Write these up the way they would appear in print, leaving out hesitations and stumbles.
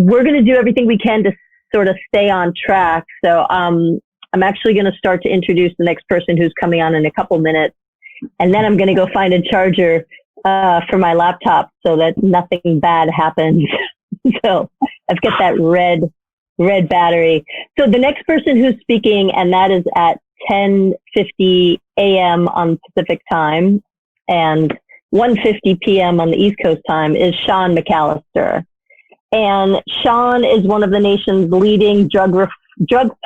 we're going to do everything we can to sort of stay on track. So I'm actually going to start to introduce the next person who's coming on in a couple minutes. And then I'm going to go find a charger for my laptop so that nothing bad happens. So I've got that red battery. So the next person who's speaking, and that is at 10:50 a.m. on Pacific time and 1:50 p.m. on the East Coast time, is Sean McAllister. And Sean is one of the nation's leading drug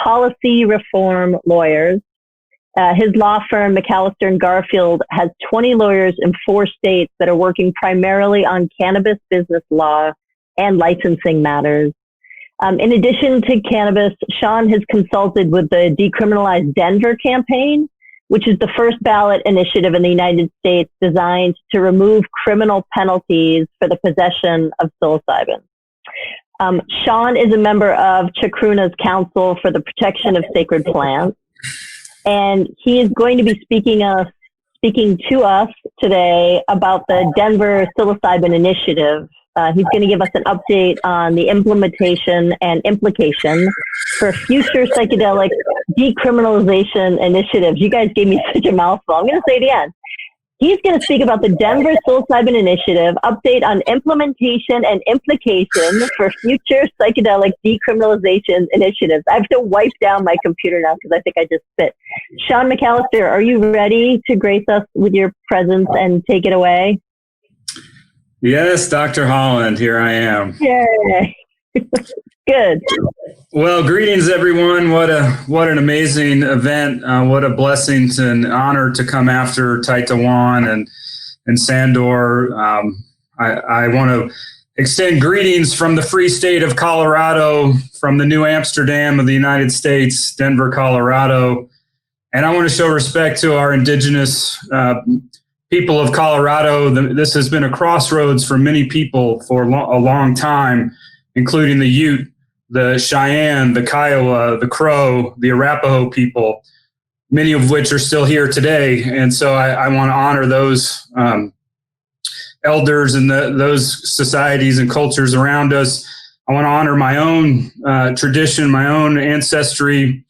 policy reform lawyers. His law firm, McAllister and Garfield, has 20 lawyers in 4 states that are working primarily on cannabis business law and licensing matters. In addition to cannabis, Sean has consulted with the Decriminalize Denver campaign, which is the first ballot initiative in the United States designed to remove criminal penalties for the possession of psilocybin. Sean is a member of Chacruna's Council for the Protection of Sacred Plants, and he is going to be speaking to us today about the Denver Psilocybin Initiative. He's going to give us an update on the implementation and implication for future psychedelic decriminalization initiatives. You guys gave me such a mouthful. I'm going to say it again. He's going to speak about the Denver Psilocybin Initiative, update on implementation and implication for future psychedelic decriminalization initiatives. I have to wipe down my computer now because I think I just spit. Sean McAllister, are you ready to grace us with your presence and take it away? Yes, Dr. Holland, here I am. Yay. Good. Well, greetings, everyone. What an amazing event. What a blessing and honor to come after Taitawan and Sandor. I want to extend greetings from the free state of Colorado, from the New Amsterdam of the United States, Denver, Colorado. And I want to show respect to our indigenous people of Colorado. This has been a crossroads for many people for a long time, including the Ute, the Cheyenne, the Kiowa, the Crow, the Arapaho people, many of which are still here today. And so I want to honor those elders and those societies and cultures around us. I want to honor my own tradition, my own ancestry.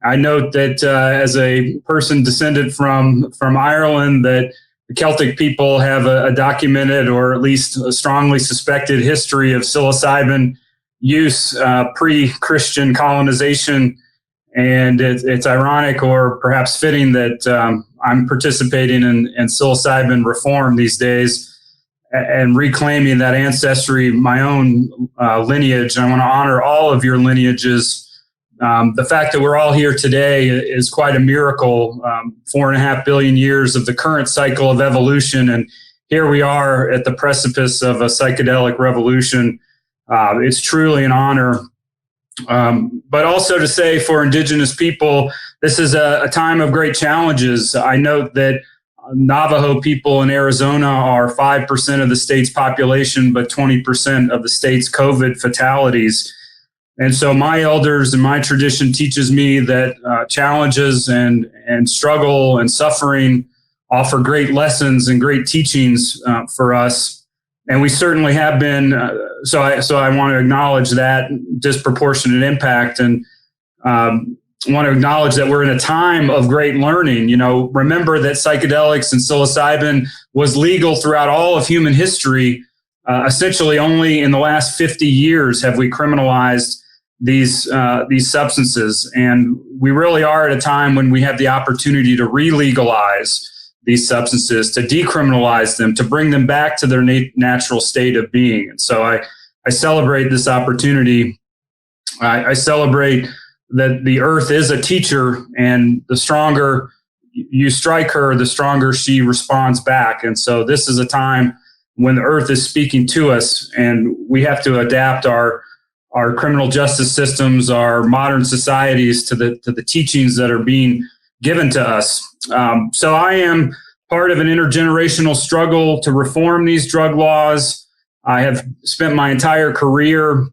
I note that as a person descended from Ireland, that the Celtic people have a documented, or at least a strongly suspected, history of psilocybin use pre-Christian colonization. And it's ironic, or perhaps fitting, that I'm participating in psilocybin reform these days and reclaiming that ancestry, my own lineage. I want to honor all of your lineages. The fact that we're all here today is quite a miracle. 4.5 billion years of the current cycle of evolution, and here we are at the precipice of a psychedelic revolution. It's truly an honor. But also to say, for indigenous people, this is a time of great challenges. I note that Navajo people in Arizona are 5% of the state's population, but 20% of the state's COVID fatalities. And so my elders and my tradition teaches me that challenges and struggle and suffering offer great lessons and great teachings for us. And we certainly have been. So I want to acknowledge that disproportionate impact, and want to acknowledge that we're in a time of great learning. You know, remember that psychedelics and psilocybin was legal throughout all of human history. Essentially, only in the last 50 years have we criminalized these substances, and we really are at a time when we have the opportunity to re-legalize these substances, to decriminalize them, to bring them back to their natural state of being. And so I celebrate this opportunity. I celebrate that the earth is a teacher, and the stronger you strike her, the stronger she responds back. And so this is a time when the earth is speaking to us, and we have to adapt our criminal justice systems, our modern societies to the teachings that are being given to us. So I am part of an intergenerational struggle to reform these drug laws. I have spent my entire career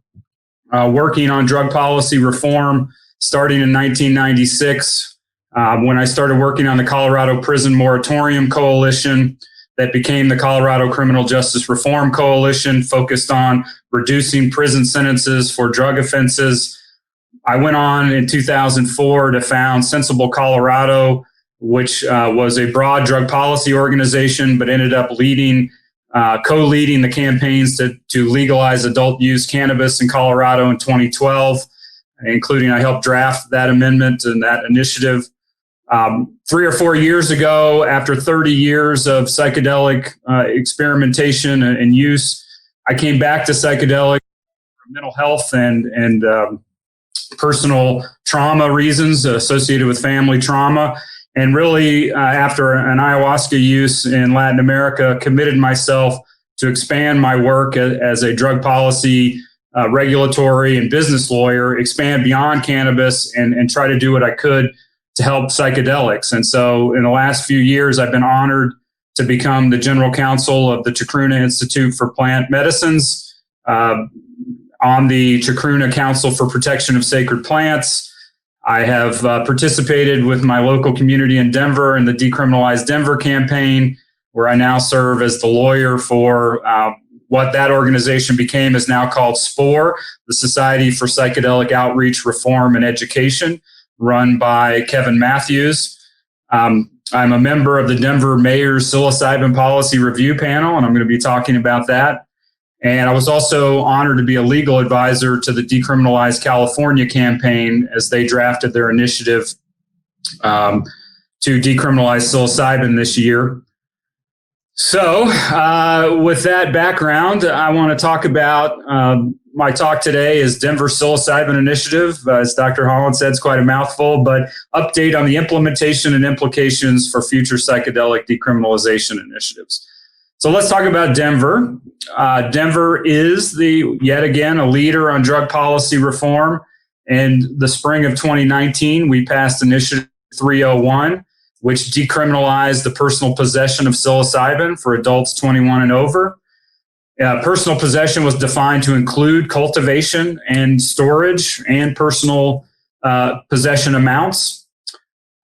working on drug policy reform, starting in 1996, when I started working on the Colorado Prison Moratorium Coalition, that became the Colorado Criminal Justice Reform Coalition, focused on reducing prison sentences for drug offenses. I went on in 2004 to found Sensible Colorado, which was a broad drug policy organization, but ended up co-leading the campaigns to legalize adult use cannabis in Colorado in 2012, including I helped draft that amendment and that initiative. 3 or 4 years ago, after 30 years of psychedelic experimentation and use, I came back to psychedelic for mental health and personal trauma reasons associated with family trauma. And really, after an ayahuasca use in Latin America, committed myself to expand my work as a drug policy, regulatory, and business lawyer, expand beyond cannabis and try to do what I could to help psychedelics. And so in the last few years, I've been honored to become the general counsel of the Chacruna Institute for Plant Medicines, on the Chacruna Council for Protection of Sacred Plants. I have participated with my local community in Denver in the Decriminalize Denver campaign, where I now serve as the lawyer for what that organization became is now called SPORE, the Society for Psychedelic Outreach, Reform, and Education, run by Kevin Matthews. I'm a member of the Denver Mayor's Psilocybin Policy Review Panel, and I'm going to be talking about that. And I was also honored to be a legal advisor to the Decriminalize California campaign as they drafted their initiative to decriminalize psilocybin this year. So with that background, I want to talk about my talk today is Denver Psilocybin Initiative. As Dr. Holland said, it's quite a mouthful, but update on the implementation and implications for future psychedelic decriminalization initiatives. So let's talk about Denver. Denver is yet again a leader on drug policy reform. In the spring of 2019, we passed Initiative 301, which decriminalized the personal possession of psilocybin for adults 21 and over. Personal possession was defined to include cultivation and storage and personal possession amounts.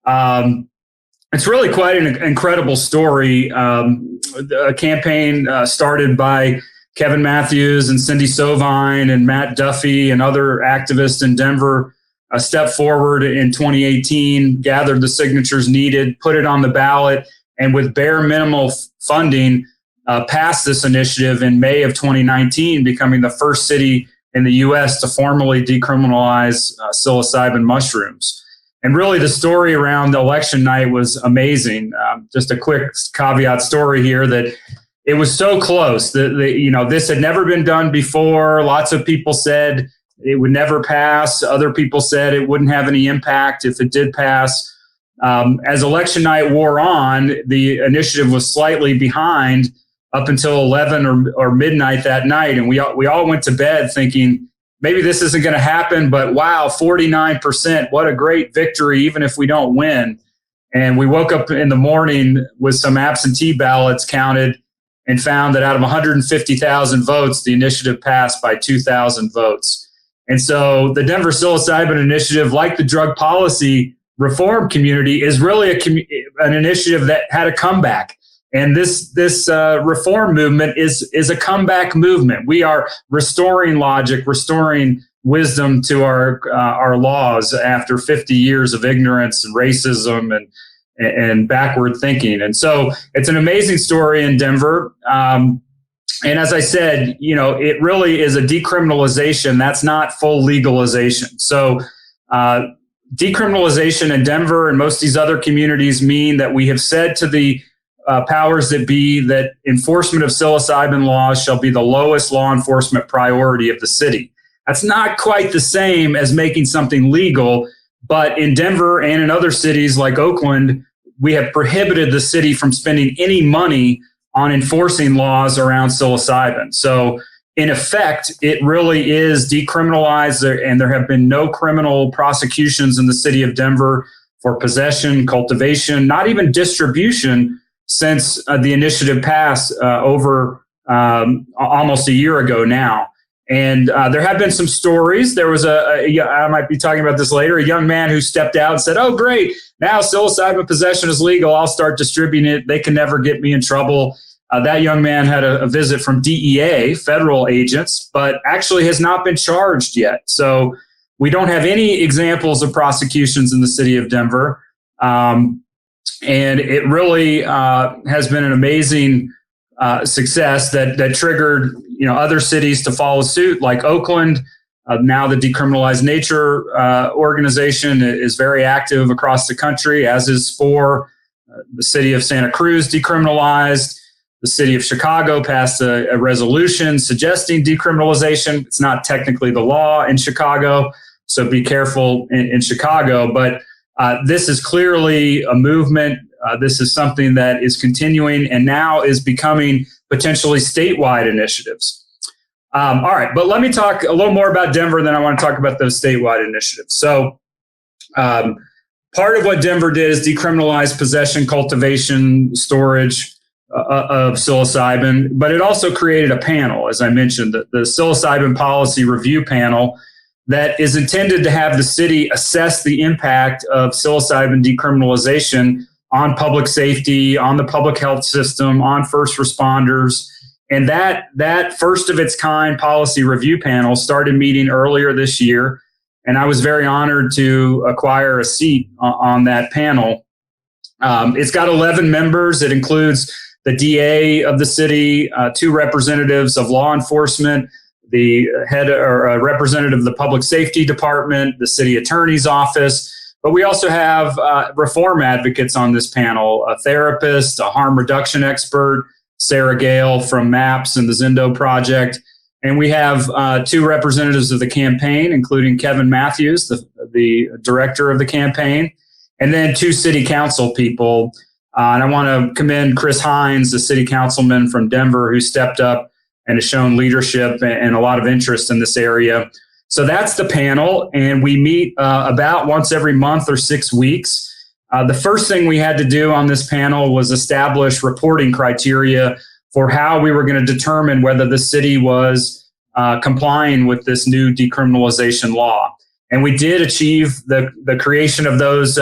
It's really quite an incredible story. A campaign started by Kevin Matthews and Cindy Sovine and Matt Duffy and other activists in Denver stepped forward in 2018, gathered the signatures needed, put it on the ballot, and with bare minimal funding, passed this initiative in May of 2019, becoming the first city in the U.S. to formally decriminalize psilocybin mushrooms. And really, the story around the election night was amazing. Just a quick caveat story here that it was so close that this had never been done before. Lots of people said it would never pass. Other people said it wouldn't have any impact if it did pass. As election night wore on, the initiative was slightly behind up until 11 or midnight that night. And we all went to bed thinking, maybe this isn't going to happen, but wow, 49%, what a great victory, even if we don't win. And we woke up in the morning with some absentee ballots counted and found that out of 150,000 votes, the initiative passed by 2,000 votes. And so the Denver Psilocybin Initiative, like the drug policy reform community, is really an initiative that had a comeback. And this reform movement is a comeback movement. We are restoring logic, restoring wisdom to our laws after 50 years of ignorance and racism and backward thinking. And so it's an amazing story in Denver. And as I said, it really is a decriminalization. That's not full legalization. So decriminalization in Denver and most of these other communities mean that we have said to the powers that be that enforcement of psilocybin laws shall be the lowest law enforcement priority of the city. That's not quite the same as making something legal, but in Denver and in other cities like Oakland, we have prohibited the city from spending any money on enforcing laws around psilocybin. So in effect, it really is decriminalized, and there have been no criminal prosecutions in the city of Denver for possession, cultivation, not even distribution, since the initiative passed over almost a year ago now. And there have been some stories. There was I might be talking about this later, a young man who stepped out and said, oh, great, now psilocybin possession is legal. I'll start distributing it. They can never get me in trouble. That young man had a visit from DEA, federal agents, but actually has not been charged yet. So we don't have any examples of prosecutions in the city of Denver. And it really has been an amazing success that triggered other cities to follow suit, like Oakland. Now the Decriminalized Nature organization is very active across the country, as is the city of Santa Cruz decriminalized. The city of Chicago passed a resolution suggesting decriminalization. It's not technically the law in Chicago, so be careful in Chicago. But this is clearly a movement. This is something that is continuing and now is becoming potentially statewide initiatives. All right, but let me talk a little more about Denver, then I want to talk about those statewide initiatives. So part of what Denver did is decriminalize possession, cultivation, storage of psilocybin, but it also created a panel, as I mentioned, the Psilocybin Policy Review Panel, that is intended to have the city assess the impact of psilocybin decriminalization on public safety, on the public health system, on first responders. And that first of its kind policy review panel started meeting earlier this year. And I was very honored to acquire a seat on that panel. It's got 11 members. It includes the DA of the city, 2 representatives of law enforcement, the head or a representative of the public safety department, the city attorney's office. But we also have reform advocates on this panel, a therapist, a harm reduction expert, Sarah Gale from MAPS and the Zendo Project. And we have 2 representatives of the campaign, including Kevin Matthews, the director of the campaign, and then 2 city council people. And I want to commend Chris Hines, the city councilman from Denver, who stepped up and has shown leadership and a lot of interest in this area. So that's the panel, and we meet about once every month or 6 weeks. The first thing we had to do on this panel was establish reporting criteria for how we were going to determine whether the city was complying with this new decriminalization law. And we did achieve the creation of those.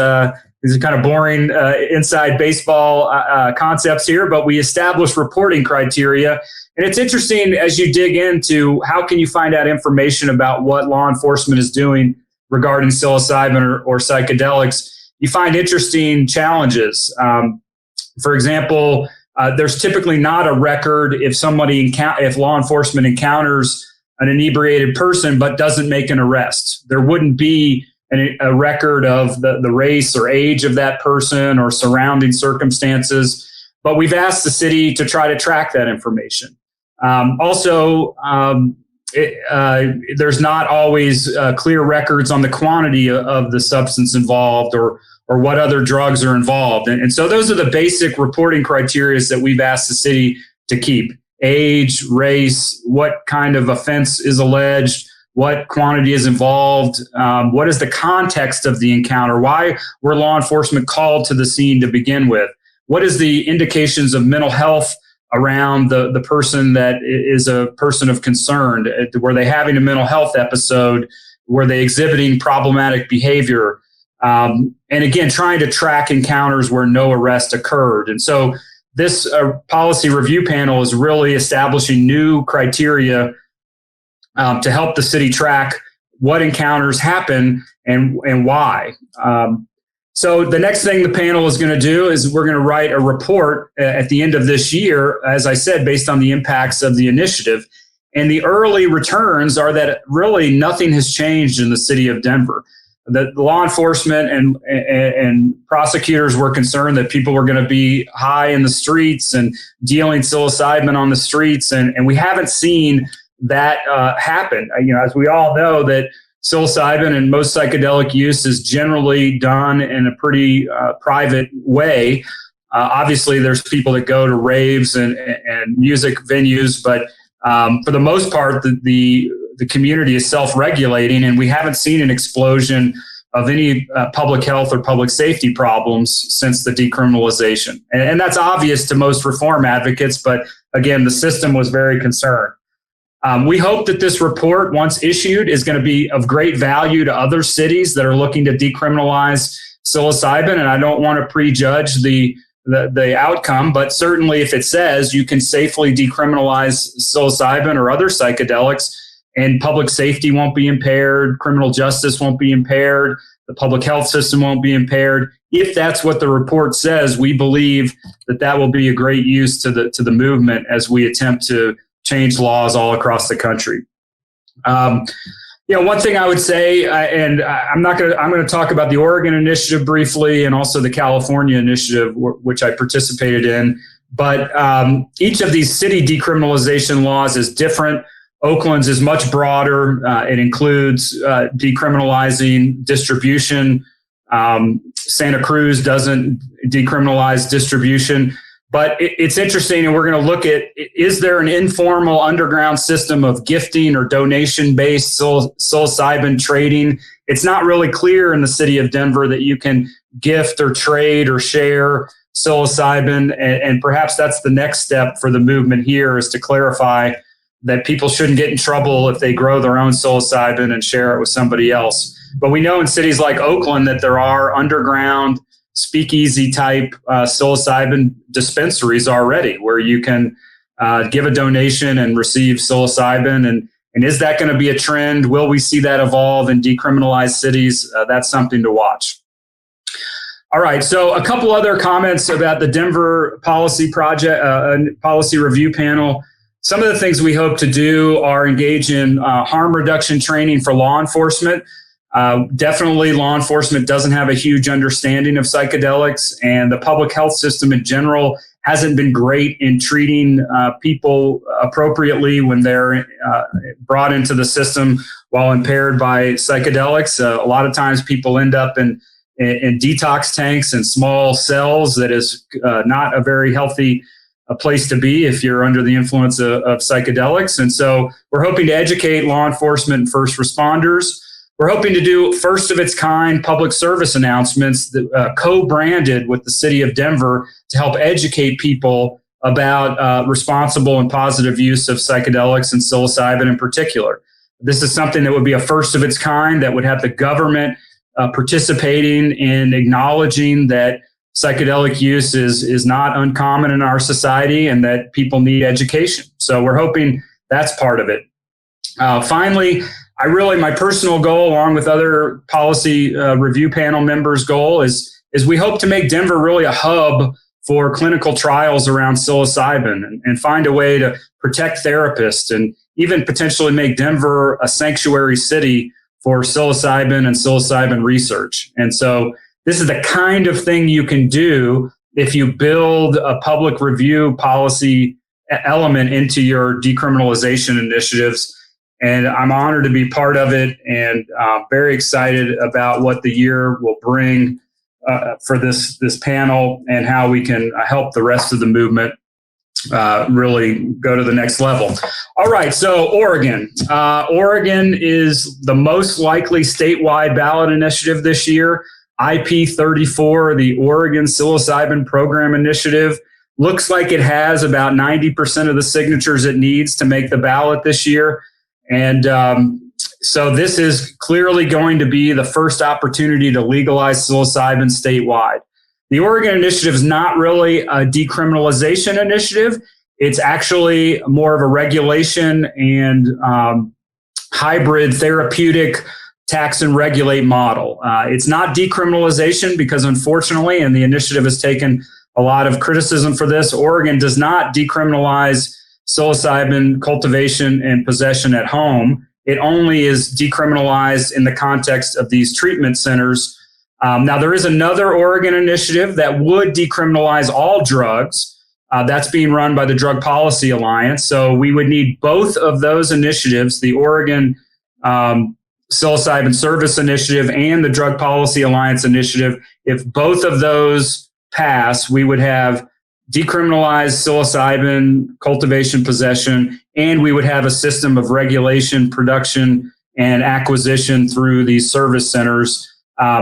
These are kind of boring inside baseball concepts here, but we established reporting criteria. And it's interesting as you dig into how can you find out information about what law enforcement is doing regarding psilocybin or psychedelics. You find interesting challenges. For example, there's typically not a record if law enforcement encounters an inebriated person but doesn't make an arrest. There wouldn't be a record of the race or age of that person or surrounding circumstances. But we've asked the city to try to track that information. There's not always clear records on the quantity of the substance involved or what other drugs are involved. And so those are the basic reporting criteria that we've asked the city to keep: age, race, what kind of offense is alleged, what quantity is involved, what is the context of the encounter, why were law enforcement called to the scene to begin with, what is the indications of mental health around the person that is a person of concern. Were they having a mental health episode? Were they exhibiting problematic behavior? And again, trying to track encounters where no arrest occurred. And so this policy review panel is really establishing new criteria to help the city track what encounters happen and why. So the next thing the panel is going to do is we're going to write a report at the end of this year, as I said, based on the impacts of the initiative. And the early returns are that really nothing has changed in the city of Denver. The law enforcement and prosecutors were concerned that people were going to be high in the streets and dealing psilocybin on the streets. And we haven't seen that happen. As we all know, that psilocybin and most psychedelic use is generally done in a pretty private way. Obviously, there's people that go to raves and music venues, but for the most part, the community is self-regulating, and we haven't seen an explosion of any public health or public safety problems since the decriminalization. And that's obvious to most reform advocates, but again, the system was very concerned. We hope that this report, once issued, is going to be of great value to other cities that are looking to decriminalize psilocybin. And I don't want to prejudge the outcome, but certainly if it says you can safely decriminalize psilocybin or other psychedelics and public safety won't be impaired, criminal justice won't be impaired, the public health system won't be impaired. If that's what the report says, we believe that will be a great use to the movement as we attempt to change laws all across the country. One thing I would say, I'm going to talk about the Oregon initiative briefly and also the California initiative, which I participated in. But each of these city decriminalization laws is different. Oakland's is much broader. It includes decriminalizing distribution. Santa Cruz doesn't decriminalize distribution. But it's interesting, and we're going to look at, is there an informal underground system of gifting or donation-based psilocybin trading? It's not really clear in the city of Denver that you can gift or trade or share psilocybin, and perhaps that's the next step for the movement here, is to clarify that people shouldn't get in trouble if they grow their own psilocybin and share it with somebody else. But we know in cities like Oakland that there are underground speakeasy type psilocybin dispensaries already, where you can give a donation and receive psilocybin. And is that going to be a trend? Will we see that evolve in decriminalized cities? That's something to watch. All right, so a couple other comments about the Denver policy project, policy review panel. Some of the things we hope to do are engage in harm reduction training for law enforcement. Definitely law enforcement doesn't have a huge understanding of psychedelics, and the public health system in general hasn't been great in treating people appropriately when they're brought into the system while impaired by psychedelics. A lot of times people end up in detox tanks and small cells. That is not a very healthy place to be if you're under the influence of psychedelics. And so we're hoping to educate law enforcement and first responders. We're hoping to do first of its kind public service announcements that co-branded with the city of Denver to help educate people about responsible and positive use of psychedelics and psilocybin in particular. This is something that would be a first of its kind, that would have the government participating in acknowledging that psychedelic use is not uncommon in our society and that people need education. So we're hoping that's part of it. Finally, my personal goal, along with other policy review panel members' goal, is we hope to make Denver really a hub for clinical trials around psilocybin and find a way to protect therapists and even potentially make Denver a sanctuary city for psilocybin and psilocybin research. And so this is the kind of thing you can do if you build a public review policy element into your decriminalization initiatives. And I'm honored to be part of it, and very excited about what the year will bring for this panel and how we can help the rest of the movement really go to the next level. All right, so Oregon. Oregon is the most likely statewide ballot initiative this year. IP34, the Oregon Psilocybin Program Initiative, looks like it has about 90% of the signatures it needs to make the ballot this year. And so this is clearly going to be the first opportunity to legalize psilocybin statewide. The Oregon initiative is not really a decriminalization initiative. It's actually more of a regulation and hybrid therapeutic tax and regulate model. It's not decriminalization because, unfortunately, and the initiative has taken a lot of criticism for this, Oregon does not decriminalize psilocybin cultivation and possession at home. It only is decriminalized in the context of these treatment centers. Now, there is another Oregon initiative that would decriminalize all drugs. That's being run by the Drug Policy Alliance. So we would need both of those initiatives, the Oregon Psilocybin Service Initiative and the Drug Policy Alliance Initiative. If both of those pass, we would have decriminalized psilocybin cultivation, possession, and we would have a system of regulation, production, and acquisition through these service centers.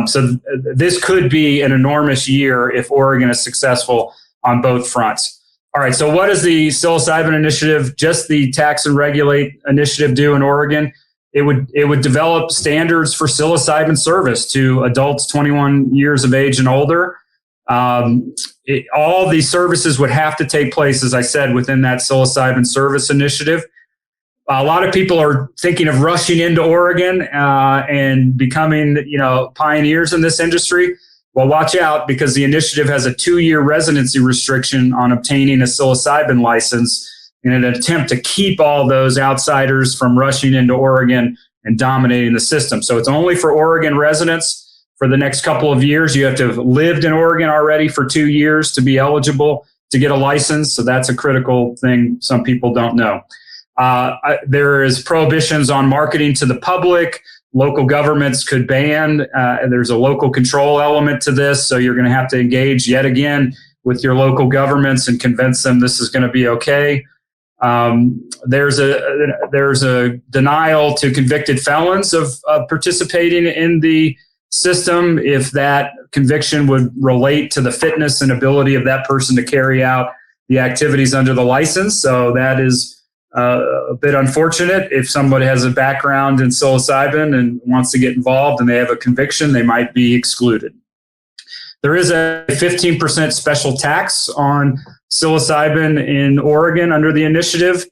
So this could be an enormous year if Oregon is successful on both fronts. All right. So what does the psilocybin initiative, just the tax and regulate initiative, do in Oregon? It would develop standards for psilocybin service to adults 21 years of age and older. All these services would have to take place, as I said, within that psilocybin service initiative. A lot of people are thinking of rushing into Oregon and becoming, pioneers in this industry. Well, watch out, because the initiative has a 2-year residency restriction on obtaining a psilocybin license in an attempt to keep all those outsiders from rushing into Oregon and dominating the system. So it's only for Oregon residents for the next couple of years. You have to have lived in Oregon already for 2 years to be eligible to get a license. So that's a critical thing some people don't know. There is prohibitions on marketing to the public. Local governments could ban. There's a local control element to this. So you're going to have to engage yet again with your local governments and convince them this is going to be okay. There's a denial to convicted felons of participating in the system if that conviction would relate to the fitness and ability of that person to carry out the activities under the license. So that is a bit unfortunate. If somebody has a background in psilocybin and wants to get involved and they have a conviction, they might be excluded. There is a 15% special tax on psilocybin in Oregon under the initiative.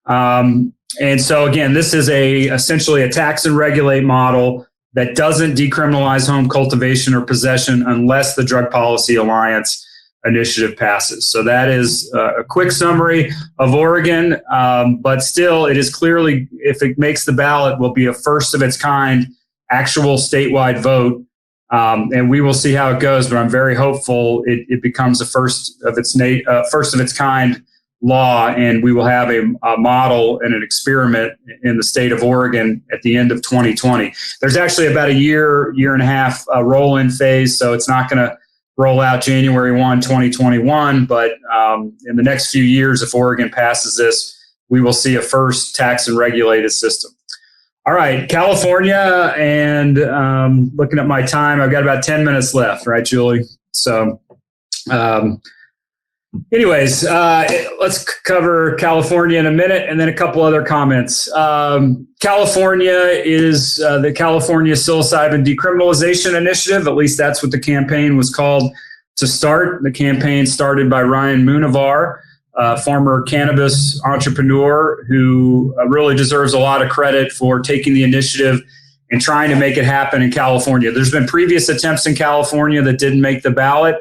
And so again, this is essentially a tax and regulate model that doesn't decriminalize home cultivation or possession unless the Drug Policy Alliance initiative passes. So that is a quick summary of Oregon, but still it is clearly, if it makes the ballot, will be a first of its kind actual statewide vote. And we will see how it goes, but I'm very hopeful it becomes a first of its kind law, and we will have a model and an experiment in the state of Oregon at the end of 2020. There's actually about a year and a half roll-in phase, so it's not going to roll out January 1, 2021, but in the next few years, if Oregon passes this, we will see a first tax and regulated system. All right, California, and looking at my time, I've got about 10 minutes left, right, Julie? So anyways, let's cover California in a minute and then a couple other comments. California is the California Psilocybin Decriminalization Initiative. At least that's what the campaign was called to start. The campaign started by Ryan Munavar, former cannabis entrepreneur who really deserves a lot of credit for taking the initiative and trying to make it happen in California. There's been previous attempts in California that didn't make the ballot.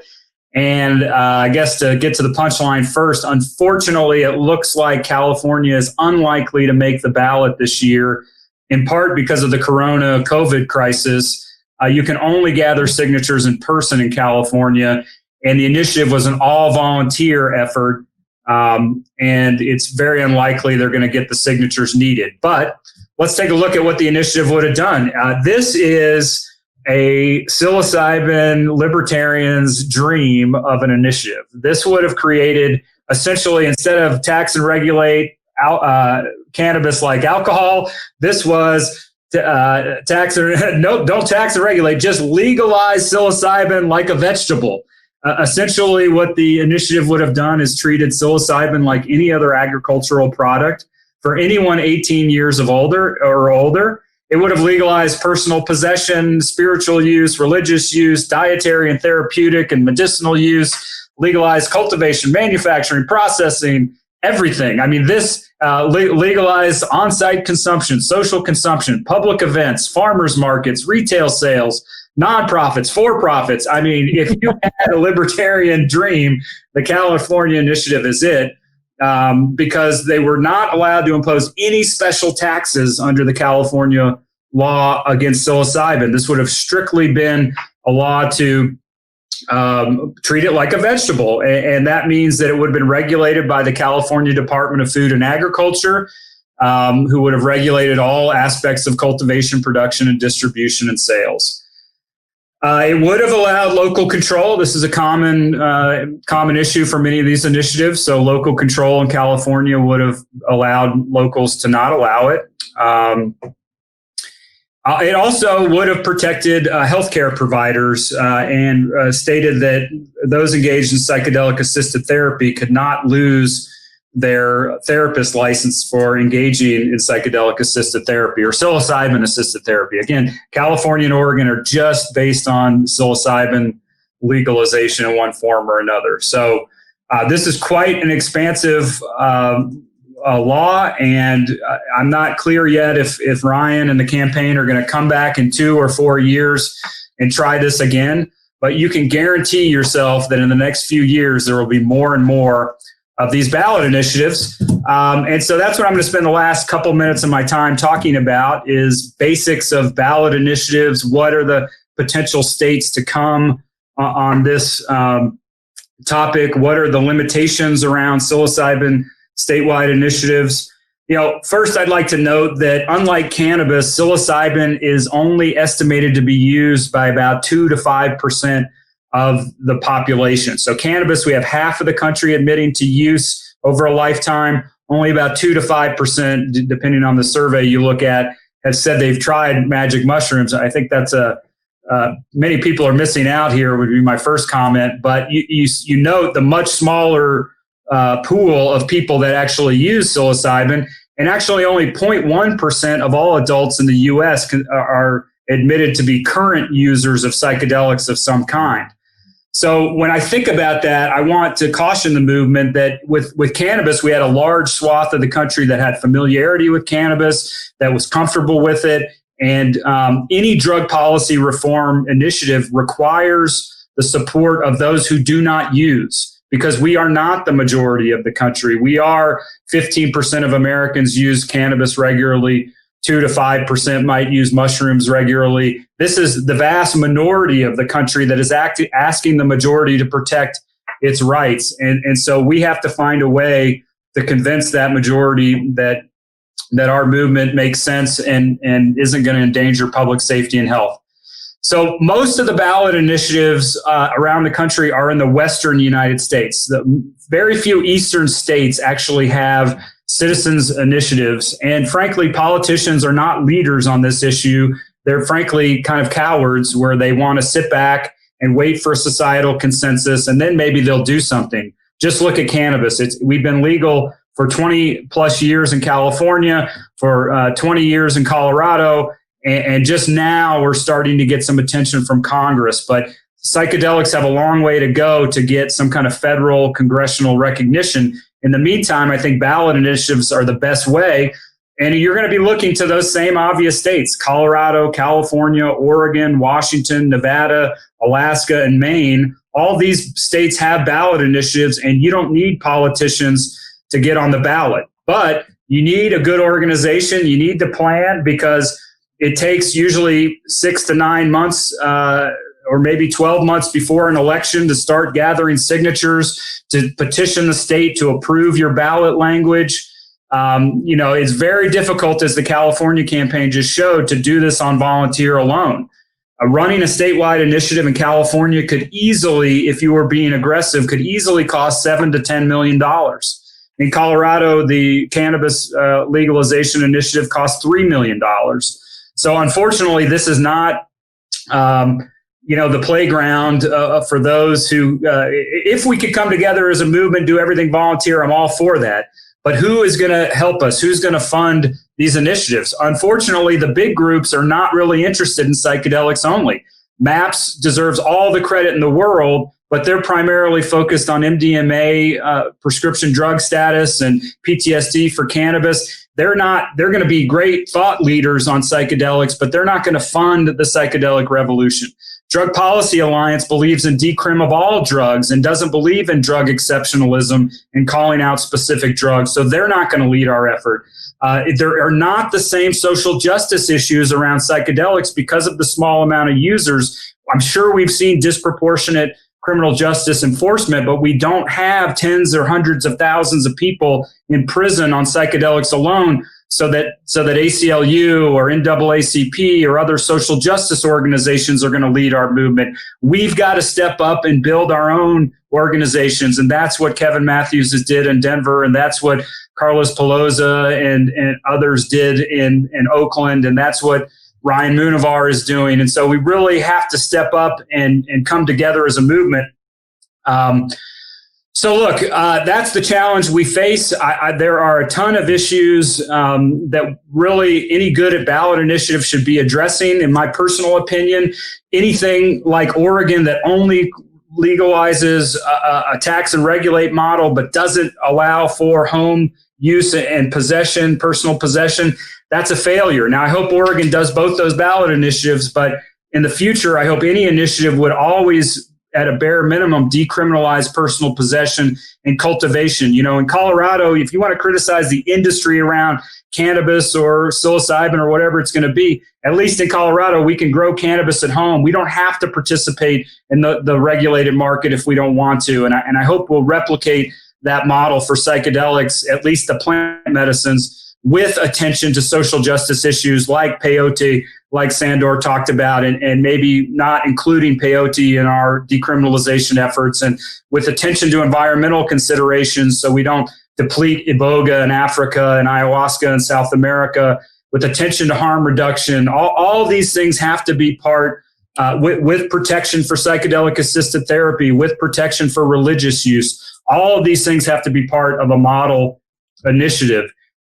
And I guess to get to the punchline first, unfortunately, it looks like California is unlikely to make the ballot this year, in part because of the COVID crisis. You can only gather signatures in person in California, and the initiative was an all-volunteer effort, and it's very unlikely they're going to get the signatures needed. But let's take a look at what the initiative would have done. This is a psilocybin libertarian's dream of an initiative. This would have created, essentially, instead of tax and regulate cannabis like alcohol, this was don't tax and regulate, just legalize psilocybin like a vegetable. Essentially, what the initiative would have done is treated psilocybin like any other agricultural product. For anyone 18 years of older, it would have legalized personal possession, spiritual use, religious use, dietary and therapeutic and medicinal use, legalized cultivation, manufacturing, processing, everything. I mean, this legalized on-site consumption, social consumption, public events, farmers markets, retail sales, nonprofits, for-profits. I mean, if you had a libertarian dream, the California initiative is it. Because they were not allowed to impose any special taxes under the California law against psilocybin. This would have strictly been a law to treat it like a vegetable. And that means that it would have been regulated by the California Department of Food and Agriculture, who would have regulated all aspects of cultivation, production, and distribution and sales. It would have allowed local control. This is a common issue for many of these initiatives. So local control in California would have allowed locals to not allow it. It also would have protected healthcare providers and stated that those engaged in psychedelic assisted therapy could not lose their therapist license for engaging in psychedelic assisted therapy or psilocybin assisted therapy. Again, California and Oregon are just based on psilocybin legalization in one form or another. So this is quite an expansive law, and I'm not clear yet if Ryan and the campaign are going to come back in 2 or 4 years and try this again. But you can guarantee yourself that in the next few years, there will be more and more of these ballot initiatives. And so that's what I'm going to spend the last couple minutes of my time talking about is basics of ballot initiatives. What are the potential states to come on this topic? What are the limitations around psilocybin statewide initiatives? First, I'd like to note that unlike cannabis, psilocybin is only estimated to be used by about 2 to 5% of the population. So cannabis, we have half of the country admitting to use over a lifetime. Only about 2 to 5%, depending on the survey you look at, have said they've tried magic mushrooms. I think that's many people are missing out here would be my first comment. But you note the much smaller pool of people that actually use psilocybin, and actually only 0.1% of all adults in the U.S. are admitted to be current users of psychedelics of some kind. So when I think about that, I want to caution the movement that with cannabis, we had a large swath of the country that had familiarity with cannabis, that was comfortable with it. And any drug policy reform initiative requires the support of those who do not use, because we are not the majority of the country. We are 15% of Americans use cannabis regularly. 2 to 5% might use mushrooms regularly. This is the vast minority of the country that is asking the majority to protect its rights. And so we have to find a way to convince that majority that our movement makes sense and isn't going to endanger public safety and health. So most of the ballot initiatives around the country are in the Western United States. Very few Eastern states actually have citizens initiatives. And frankly, politicians are not leaders on this issue. They're frankly kind of cowards where they want to sit back and wait for societal consensus, and then maybe they'll do something. Just look at cannabis. We've been legal for 20 plus years in California, for 20 years in Colorado, and just now we're starting to get some attention from Congress. But psychedelics have a long way to go to get some kind of federal congressional recognition. In the meantime, I think ballot initiatives are the best way. And you're going to be looking to those same obvious states: Colorado, California, Oregon, Washington, Nevada, Alaska, and Maine. All these states have ballot initiatives, and you don't need politicians to get on the ballot. But you need a good organization. You need to plan, because it takes usually 6 to 9 months or maybe 12 months before an election to start gathering signatures to petition the state to approve your ballot language. It's very difficult, as the California campaign just showed, to do this on volunteer alone. Running a statewide initiative in California could easily, if you were being aggressive, could easily cost $7 to $10 million. In Colorado, the cannabis legalization initiative cost $3 million. So unfortunately, this is not the playground for those who, if we could come together as a movement, do everything volunteer, I'm all for that. But who is going to help us? Who's going to fund these initiatives? Unfortunately, the big groups are not really interested in psychedelics only. MAPS deserves all the credit in the world, but they're primarily focused on MDMA, prescription drug status, and PTSD for cannabis. They're going to be great thought leaders on psychedelics, but they're not going to fund the psychedelic revolution. Drug Policy Alliance believes in decrim of all drugs and doesn't believe in drug exceptionalism and calling out specific drugs. So they're not going to lead our effort. There are not the same social justice issues around psychedelics because of the small amount of users. I'm sure we've seen disproportionate criminal justice enforcement, but we don't have tens or hundreds of thousands of people in prison on psychedelics alone, so that ACLU or NAACP or other social justice organizations are going to lead our movement. We've got to step up and build our own organizations, and that's what Kevin Matthews did in Denver, and that's what Carlos Pelosa and others did in Oakland, and that's what Ryan Moonavar is doing. And so we really have to step up and come together as a movement. So look, that's the challenge we face. There are a ton of issues that really any good ballot initiative should be addressing. In my personal opinion, anything like Oregon that only legalizes a tax and regulate model but doesn't allow for home use and possession, personal possession, that's a failure. Now, I hope Oregon does both those ballot initiatives, but in the future, I hope any initiative would always, at a bare minimum, decriminalize personal possession and cultivation. You know, in Colorado, if you want to criticize the industry around cannabis or psilocybin or whatever it's going to be, at least in Colorado, we can grow cannabis at home. We don't have to participate in the regulated market if we don't want to. And I hope we'll replicate that model for psychedelics, at least the plant medicines, with attention to social justice issues like peyote, like Sandor talked about, and maybe not including peyote in our decriminalization efforts, and with attention to environmental considerations so we don't deplete iboga in Africa and ayahuasca in South America, with attention to harm reduction. All these things have to be part, with protection for psychedelic assisted therapy, with protection for religious use. All of these things have to be part of a model initiative.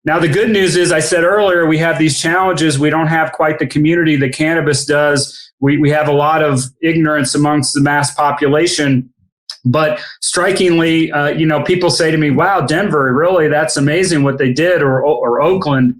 Now, the good news is, I said earlier, we have these challenges. We don't have quite the community that cannabis does. We have a lot of ignorance amongst the mass population. But strikingly, people say to me, wow, Denver, really, that's amazing what they did, or Oakland.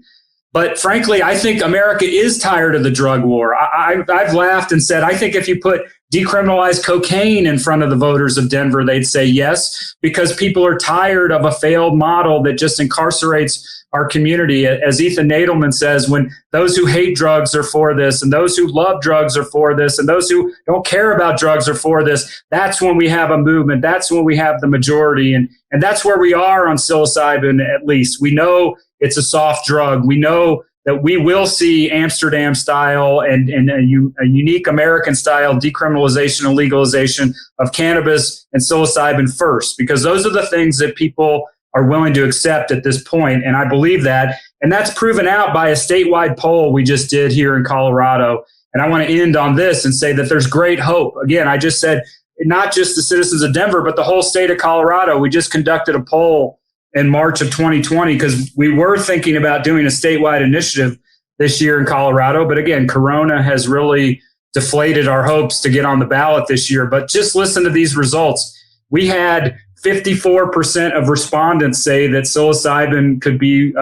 But frankly, I think America is tired of the drug war. I've laughed and said, I think if you put decriminalized cocaine in front of the voters of Denver, they'd say yes, because people are tired of a failed model that just incarcerates our community. As Ethan Nadelman says, when those who hate drugs are for this, and those who love drugs are for this, and those who don't care about drugs are for this, that's when we have a movement. That's when we have the majority. And that's where we are on psilocybin, at least. We know it's a soft drug. We know that we will see Amsterdam style and a unique American style decriminalization and legalization of cannabis and psilocybin first, because those are the things that people are willing to accept at this point. And I believe that. And that's proven out by a statewide poll we just did here in Colorado. And I want to end on this and say that there's great hope. Again, I just said, not just the citizens of Denver, but the whole state of Colorado. We just conducted a poll in March of 2020 because we were thinking about doing a statewide initiative this year in Colorado. But again, Corona has really deflated our hopes to get on the ballot this year. But just listen to these results. We had 54% of respondents say that psilocybin could be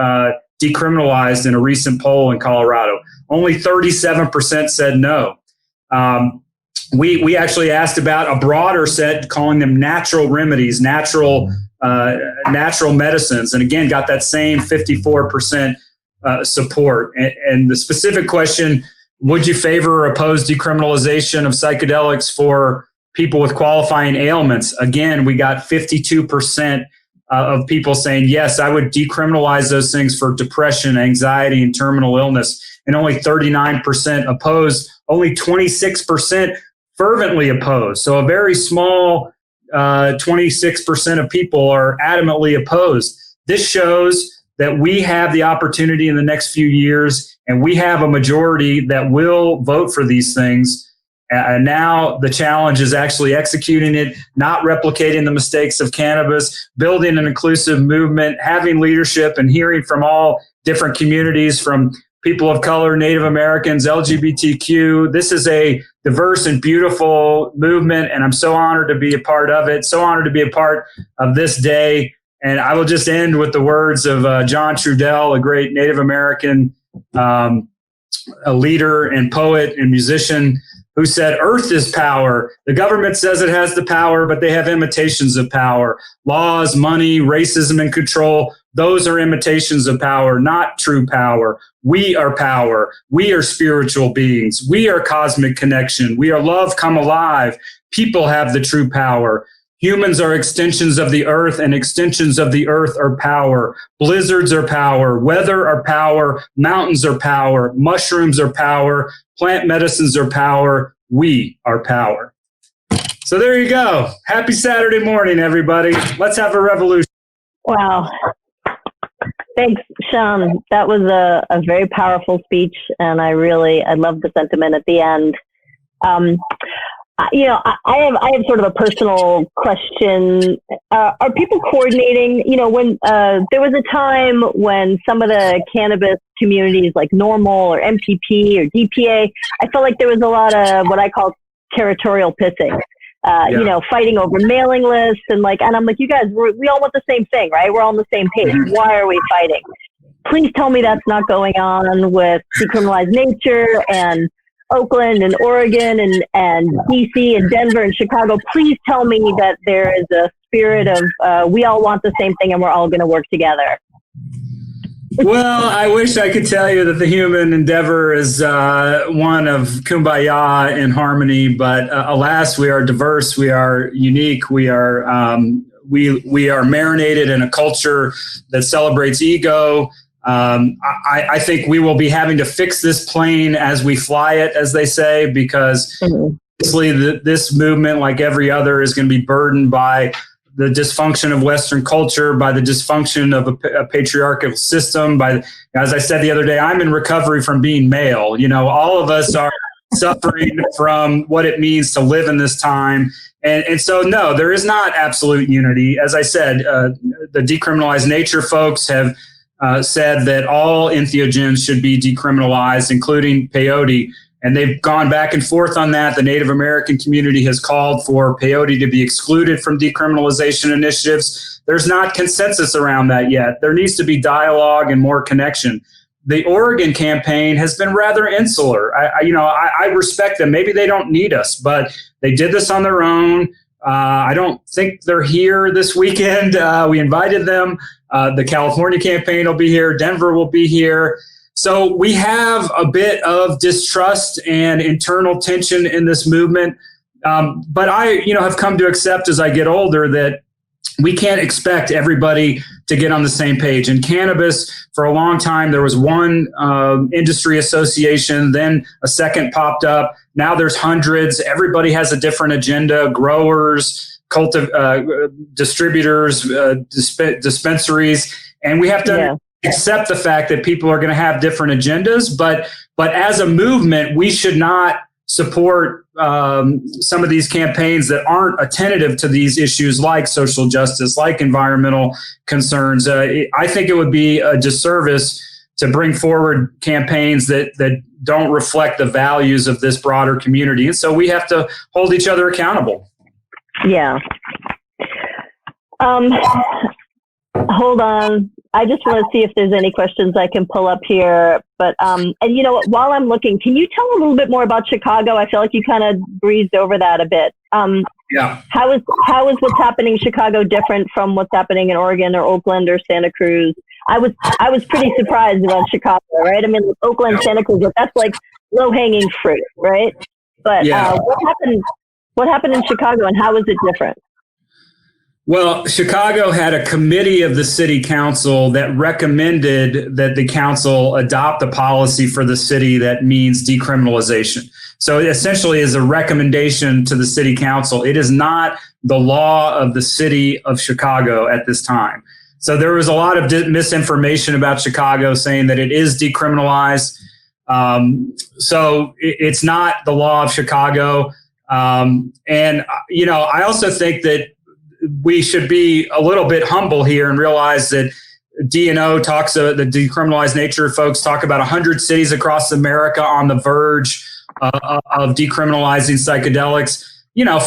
decriminalized in a recent poll in Colorado. Only 37% said no. We actually asked about a broader set, calling them natural remedies, natural medicines, and again got that same 54% support. And the specific question: would you favor or oppose decriminalization of psychedelics for people with qualifying ailments? Again, we got 52% of people saying, yes, I would decriminalize those things for depression, anxiety, and terminal illness. And only 39% opposed, only 26% fervently opposed. So a very small 26% of people are adamantly opposed. This shows that we have the opportunity in the next few years, and we have a majority that will vote for these things. And now the challenge is actually executing it, not replicating the mistakes of cannabis, building an inclusive movement, having leadership, and hearing from all different communities, from people of color, Native Americans, LGBTQ. This is a diverse and beautiful movement, and I'm so honored to be a part of it, so honored to be a part of this day. And I will just end with the words of John Trudell, a great Native American a leader and poet and musician, who said, "Earth is power. The government says it has the power, but they have imitations of power. Laws, money, racism, and control, those are imitations of power, not true power. We are power. We are spiritual beings. We are cosmic connection. We are love come alive. People have the true power. Humans are extensions of the earth, and extensions of the earth are power. Blizzards are power. Weather are power. Mountains are power. Mushrooms are power. Plant medicines are power. We are power." So there you go. Happy Saturday morning, everybody. Let's have a revolution. Wow. Thanks, Sean. That was a very powerful speech, and I love the sentiment at the end. I have sort of a personal question. Are people coordinating? When there was a time when some of the cannabis communities like NORML or MPP or DPA, I felt like there was a lot of what I call territorial pissing. Fighting over mailing lists and I'm like, you guys, we all want the same thing, right? We're all on the same page. Mm-hmm. Why are we fighting? Please tell me that's not going on with Decriminalized Nature and Oakland and Oregon and DC and Denver and Chicago. Please tell me that there is a spirit of we all want the same thing and we're all going to work together. Well, I wish I could tell you that the human endeavor is one of kumbaya and harmony, but alas, we are diverse, we are unique, we are marinated in a culture that celebrates ego. I think we will be having to fix this plane as we fly it, as they say, because obviously this movement, like every other, is going to be burdened by the dysfunction of Western culture, by the dysfunction of a patriarchal system. As I said the other day, I'm in recovery from being male. All of us are suffering from what it means to live in this time. And so, no, there is not absolute unity. As I said, the Decriminalized Nature folks have said that all entheogens should be decriminalized, including peyote. And they've gone back and forth on that. The Native American community has called for peyote to be excluded from decriminalization initiatives. There's not consensus around that yet. There needs to be dialogue and more connection. The Oregon campaign has been rather insular. I respect them. Maybe they don't need us, but they did this on their own. I don't think they're here this weekend. We invited them. The California campaign will be here. Denver will be here. So we have a bit of distrust and internal tension in this movement. But I, have come to accept as I get older that we can't expect everybody to get on the same page. In cannabis, for a long time, there was one industry association, then a second popped up. Now there's hundreds. Everybody has a different agenda. Growers, distributors, dispensaries. And we have to accept the fact that people are going to have different agendas. But as a movement, we should not support some of these campaigns that aren't attentive to these issues like social justice, like environmental concerns. I think it would be a disservice to bring forward campaigns that don't reflect the values of this broader community. And so we have to hold each other accountable. Yeah. Hold on. I just want to see if there's any questions I can pull up here. But, and while I'm looking, can you tell a little bit more about Chicago? I feel like you kind of breezed over that a bit. How is what's happening in Chicago different from what's happening in Oregon or Oakland or Santa Cruz? I was pretty surprised about Chicago, right? I mean, Oakland, Santa Cruz, that's like low hanging fruit, right? But what happened in Chicago and how is it different? Well, Chicago had a committee of the city council that recommended that the council adopt a policy for the city that means decriminalization. So it essentially is a recommendation to the city council. It is not the law of the city of Chicago at this time. So there was a lot of misinformation about Chicago saying that it is decriminalized. So it's not the law of Chicago. I also think that we should be a little bit humble here and realize that DNO talks, the Decriminalized Nature folks talk about 100 cities across America on the verge of decriminalizing psychedelics.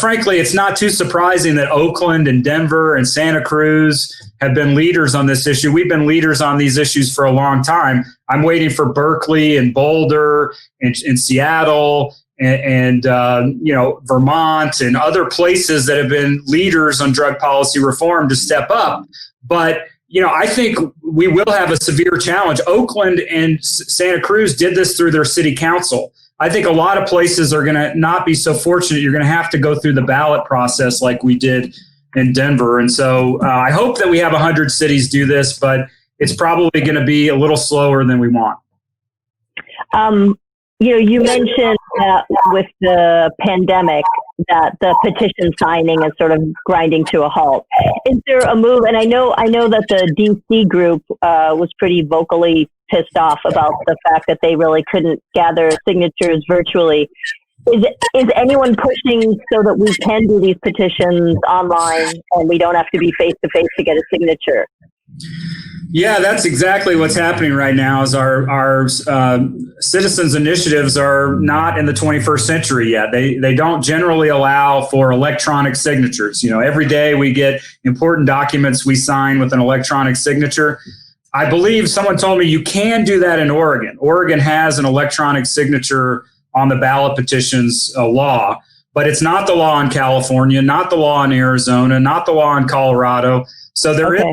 Frankly, it's not too surprising that Oakland and Denver and Santa Cruz have been leaders on this issue. We've been leaders on these issues for a long time. I'm waiting for Berkeley and Boulder and Seattle and Vermont and other places that have been leaders on drug policy reform to step up. But, I think we will have a severe challenge. Oakland and Santa Cruz did this through their city council. I think a lot of places are going to not be so fortunate. You're going to have to go through the ballot process like we did in Denver. And so I hope that we have 100 cities do this, but it's probably going to be a little slower than we want. You mentioned that with the pandemic, that the petition signing is sort of grinding to a halt. Is there a move? And I know that the DC group was pretty vocally pissed off about the fact that they really couldn't gather signatures virtually. Is anyone pushing so that we can do these petitions online and we don't have to be face to face to get a signature? Yeah, that's exactly what's happening right now. Is our citizens initiatives are not in the 21st century yet. They don't generally allow for electronic signatures. You know, every day we get important documents we sign with an electronic signature. I believe someone told me you can do that in Oregon. Oregon has an electronic signature on the ballot petitions law, but it's not the law in California, not the law in Arizona, not the law in Colorado. So there is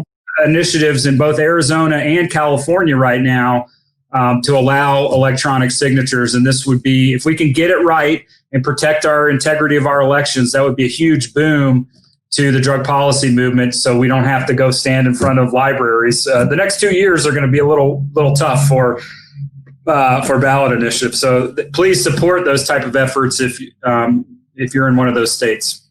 initiatives in both Arizona and California right now to allow electronic signatures. And this would be, if we can get it right and protect our integrity of our elections, that would be a huge boom to the drug policy movement, so we don't have to go stand in front of libraries. The next 2 years are going to be a little tough for ballot initiatives. So please support those type of efforts if you're in one of those states.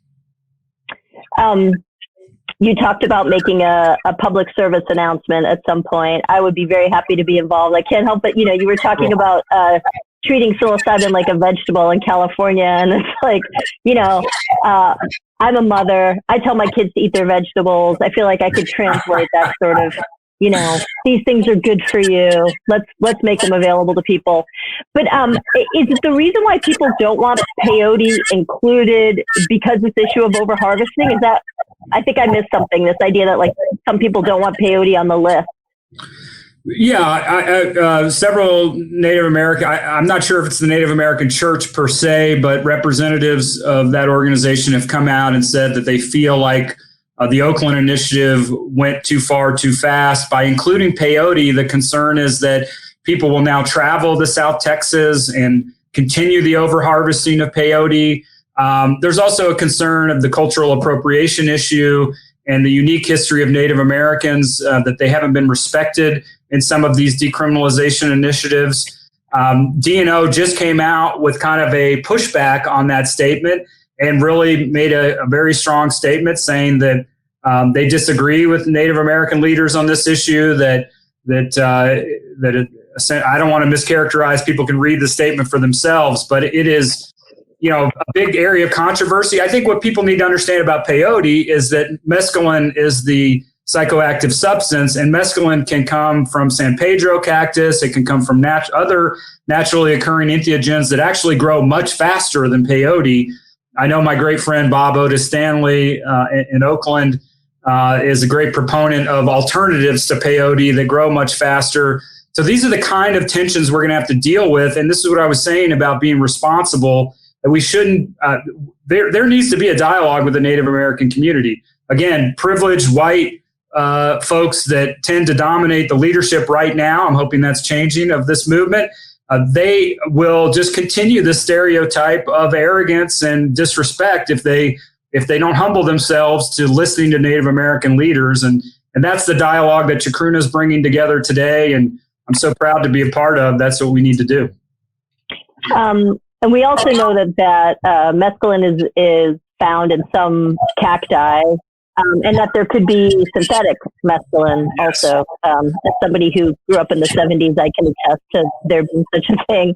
You talked about making a public service announcement at some point. I would be very happy to be involved. I can't help but, you were talking about treating psilocybin like a vegetable in California. And it's like, I'm a mother. I tell my kids to eat their vegetables. I feel like I could translate that sort of, these things are good for you. Let's make them available to people. But is it the reason why people don't want peyote included because this issue of over-harvesting? Is that, I think I missed something, this idea that like some people don't want peyote on the list. Yeah, several Native American, I'm not sure if it's the Native American Church per se, but representatives of that organization have come out and said that they feel like the Oakland initiative went too far too fast. By including peyote, the concern is that people will now travel to South Texas and continue the over-harvesting of peyote. There's also a concern of the cultural appropriation issue and the unique history of Native Americans, that they haven't been respected in some of these decriminalization initiatives. DNO just came out with kind of a pushback on that statement and really made a very strong statement saying that they disagree with Native American leaders on this issue, that I don't want to mischaracterize, people can read the statement for themselves, but it is a big area of controversy. I think what people need to understand about peyote is that mescaline is the psychoactive substance, and mescaline can come from San Pedro cactus. It can come from other naturally occurring entheogens that actually grow much faster than peyote. I know my great friend Bob Otis Stanley in Oakland is a great proponent of alternatives to peyote that grow much faster. So these are the kind of tensions we're going to have to deal with. And this is what I was saying about being responsible, that we shouldn't, there needs to be a dialogue with the Native American community. Again, privileged white folks that tend to dominate the leadership right now, I'm hoping that's changing, of this movement. They will just continue the stereotype of arrogance and disrespect if they don't humble themselves to listening to Native American leaders. And that's the dialogue that Chacruna is bringing together today. And I'm so proud to be a part of. That's what we need to do. And we also know that mescaline is found in some cacti, and that there could be synthetic mescaline also. As somebody who grew up in the 70s, I can attest to there being such a thing.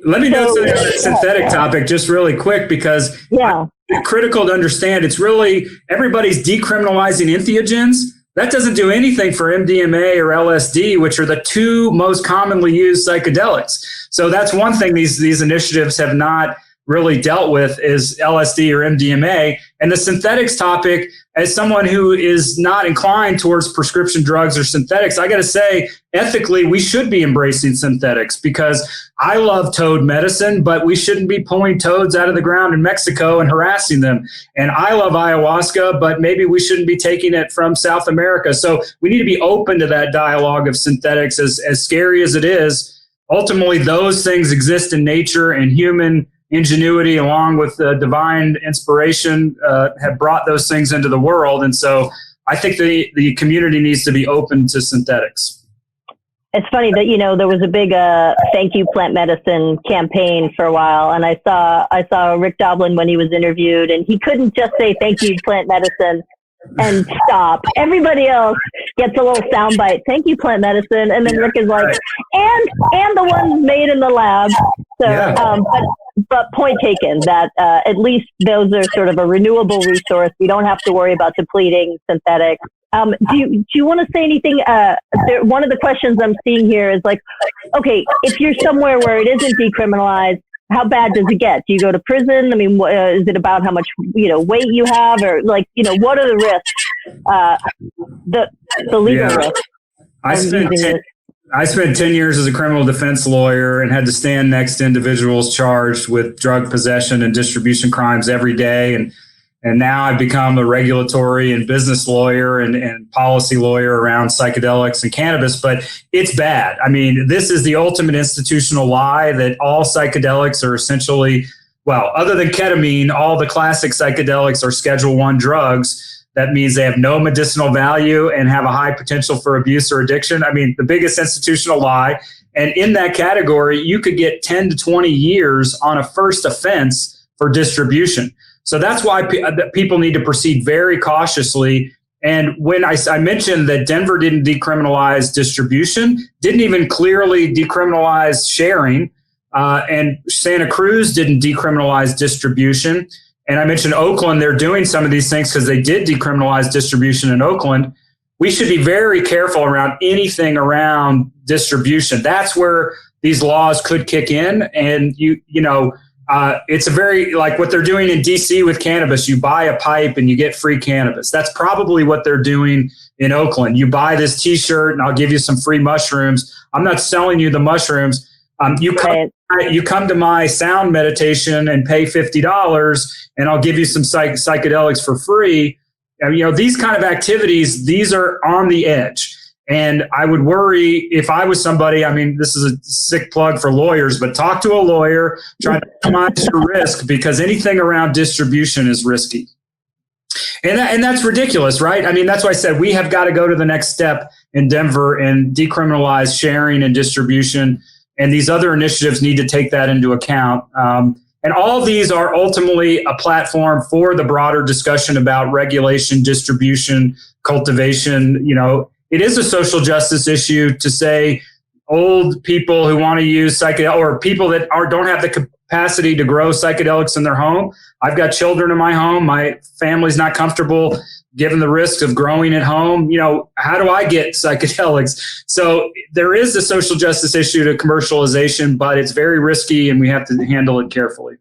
Let me know something on the synthetic topic just really quick, because it's critical to understand. It's really, everybody's decriminalizing entheogens. That doesn't do anything for MDMA or LSD, which are the two most commonly used psychedelics. So that's one thing these initiatives have not really dealt with, is LSD or MDMA. And the synthetics topic, as someone who is not inclined towards prescription drugs or synthetics, I got to say, ethically, we should be embracing synthetics, because I love toad medicine, but we shouldn't be pulling toads out of the ground in Mexico and harassing them. And I love ayahuasca, but maybe we shouldn't be taking it from South America. So we need to be open to that dialogue of synthetics, as scary as it is. Ultimately, those things exist in nature, and human ingenuity along with divine inspiration have brought those things into the world. And so I think the community needs to be open to synthetics. It's funny that, there was a big thank you plant medicine campaign for a while. And I saw Rick Doblin when he was interviewed, and he couldn't just say thank you plant medicine and stop. Everybody else gets a little soundbite. Thank you plant medicine. And then Rick is like, and the ones made in the lab. So, but point taken that at least those are sort of a renewable resource. We don't have to worry about depleting synthetics. Do you want to say anything? One of the questions I'm seeing here is like, okay, if you're somewhere where it isn't decriminalized, how bad does it get? Do you go to prison? I mean, is it about how much, weight you have, or like, what are the risks, the legal risks? I spent 10 years as a criminal defense lawyer and had to stand next to individuals charged with drug possession and distribution crimes every day. And now I've become a regulatory and business lawyer and policy lawyer around psychedelics and cannabis, but it's bad. I mean, this is the ultimate institutional lie that all psychedelics are essentially, well, other than ketamine, all the classic psychedelics are Schedule I drugs. That means they have no medicinal value and have a high potential for abuse or addiction. I mean, the biggest institutional lie. And in that category, you could get 10 to 20 years on a first offense for distribution. So that's why people need to proceed very cautiously. And when I mentioned that Denver didn't decriminalize distribution, didn't even clearly decriminalize sharing, and Santa Cruz didn't decriminalize distribution. And I mentioned Oakland, they're doing some of these things because they did decriminalize distribution in Oakland. We should be very careful around anything around distribution. That's where these laws could kick in. And it's a very, like what they're doing in DC with cannabis. You buy a pipe and you get free cannabis. That's probably what they're doing in Oakland. You buy this T-shirt and I'll give you some free mushrooms. I'm not selling you the mushrooms. You come to my sound meditation and pay $50 and I'll give you some psychedelics for free. These kind of activities, these are on the edge. And I would worry if I was somebody, I mean, this is a sick plug for lawyers, but talk to a lawyer, try to minimize your risk, because anything around distribution is risky. And that's ridiculous, right? I mean, that's why I said we have got to go to the next step in Denver and decriminalize sharing and distribution. And these other initiatives need to take that into account. And all of these are ultimately a platform for the broader discussion about regulation, distribution, cultivation. It is a social justice issue to say old people who want to use psychedelics, or people that don't have the capacity to grow psychedelics in their home. I've got children in my home. My family's not comfortable given the risks of growing at home. How do I get psychedelics? So there is a social justice issue to commercialization, but it's very risky and we have to handle it carefully.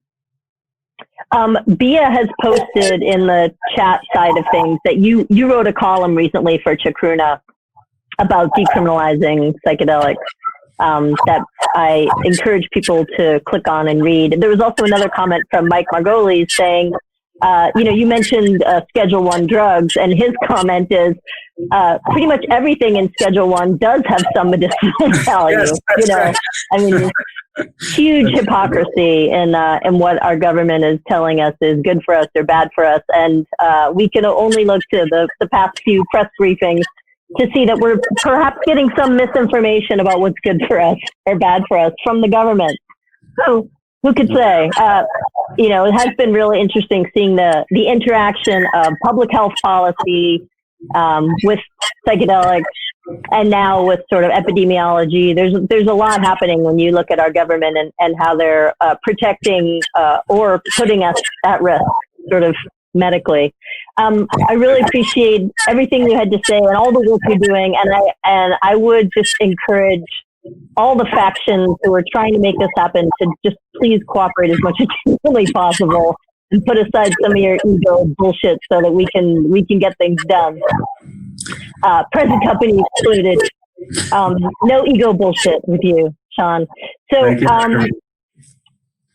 Bia has posted in the chat side of things that you wrote a column recently for Chacruna about decriminalizing psychedelics that I encourage people to click on and read. There was also another comment from Mike Margolis saying, you mentioned Schedule I drugs, and his comment is pretty much everything in Schedule I does have some medicinal value. Yes, right. I mean, huge hypocrisy in what our government is telling us is good for us or bad for us, and we can only look to the past few press briefings to see that we're perhaps getting some misinformation about what's good for us or bad for us from the government. So who could say? It has been really interesting seeing the interaction of public health policy with psychedelics, and now with sort of epidemiology. There's a lot happening when you look at our government and how they're protecting or putting us at risk, sort of medically. I really appreciate everything you had to say and all the work you're doing, and I would just encourage all the factions who are trying to make this happen to just please cooperate as much as humanly possible and put aside some of your ego bullshit so that we can get things done. Present company excluded. No ego bullshit with you, Sean. So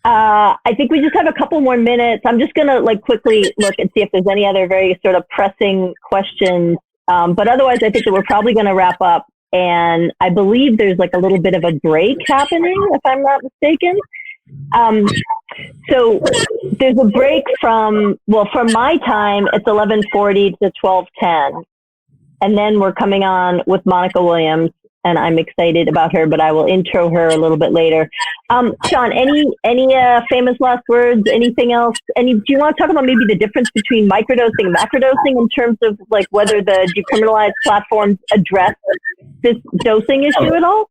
I think we just have a couple more minutes. I'm just gonna quickly look and see if there's any other very sort of pressing questions. But otherwise, I think that we're probably going to wrap up. And I believe there's a little bit of a break happening, if I'm not mistaken. So there's a break from my time, it's 11:40 to 12:10. And then we're coming on with Monica Williams. and I'm excited about her, but I will intro her a little bit later. Sean, any famous last words? Anything else? Do you want to talk about maybe the difference between microdosing and macrodosing in terms of like whether the decriminalized platforms address this dosing issue at all?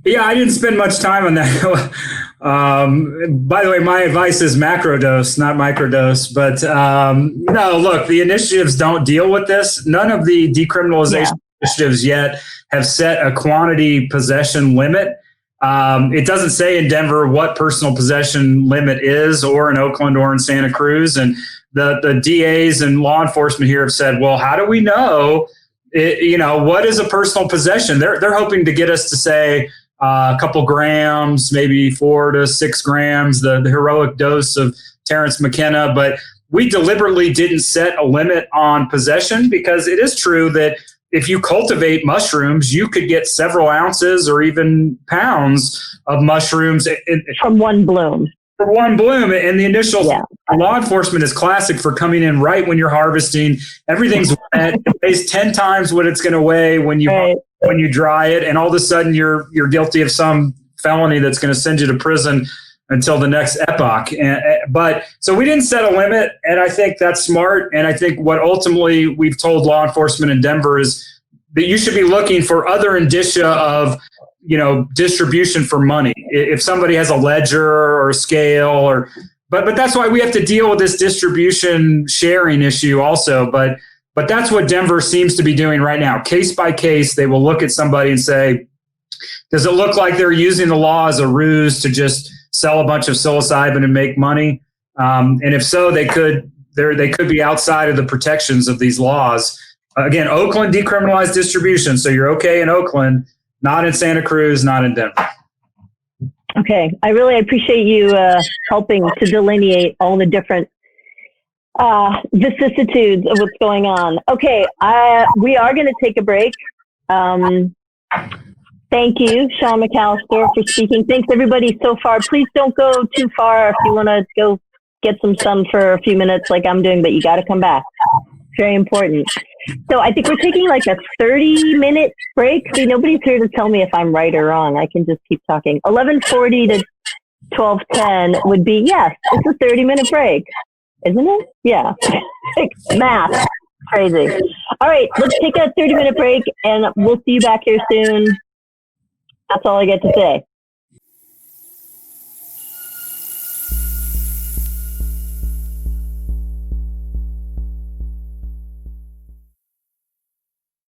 Yeah, I didn't spend much time on that. By the way, my advice is macrodose, not microdose. But no, look, the initiatives don't deal with this. None of the decriminalization initiatives yet have set a quantity possession limit. It doesn't say in Denver what personal possession limit is, or in Oakland or in Santa Cruz. And the DAs and law enforcement here have said, well, how do we know? What is a personal possession? They're hoping to get us to say a couple grams, maybe 4 to 6 grams, the heroic dose of Terrence McKenna. But we deliberately didn't set a limit on possession, because it is true that if you cultivate mushrooms, you could get several ounces or even pounds of mushrooms from one bloom. For one bloom. And the initial law enforcement is classic for coming in right when you're harvesting. Everything's wet. It weighs 10 times what it's going to weigh when you dry it, and all of a sudden you're guilty of some felony that's going to send you to prison until the next epoch. But so we didn't set a limit, and I think that's smart. And I think what ultimately we've told law enforcement in Denver is that you should be looking for other indicia of distribution for money. If somebody has a ledger or a scale, but that's why we have to deal with this distribution sharing issue also. But that's what Denver seems to be doing right now. Case by case, they will look at somebody and say, does it look like they're using the law as a ruse to just sell a bunch of psilocybin and make money? And if so, they could be outside of the protections of these laws. Again, Oakland decriminalized distribution, so you're okay in Oakland, not in Santa Cruz, not in Denver. Okay, I really appreciate you helping to delineate all the different vicissitudes of what's going on. Okay, we are going to take a break. Thank you, Sean McAllister, for speaking. Thanks, everybody, so far. Please don't go too far if you want to go get some sun for a few minutes like I'm doing, but you got to come back. Very important. So I think we're taking like a 30-minute break. See, nobody's here to tell me if I'm right or wrong. I can just keep talking. 11:40 to 12:10 would be, yes, it's a 30-minute break. Isn't it? Yeah. Math. Crazy. All right, let's take a 30-minute break, and we'll see you back here soon. That's all I get to say.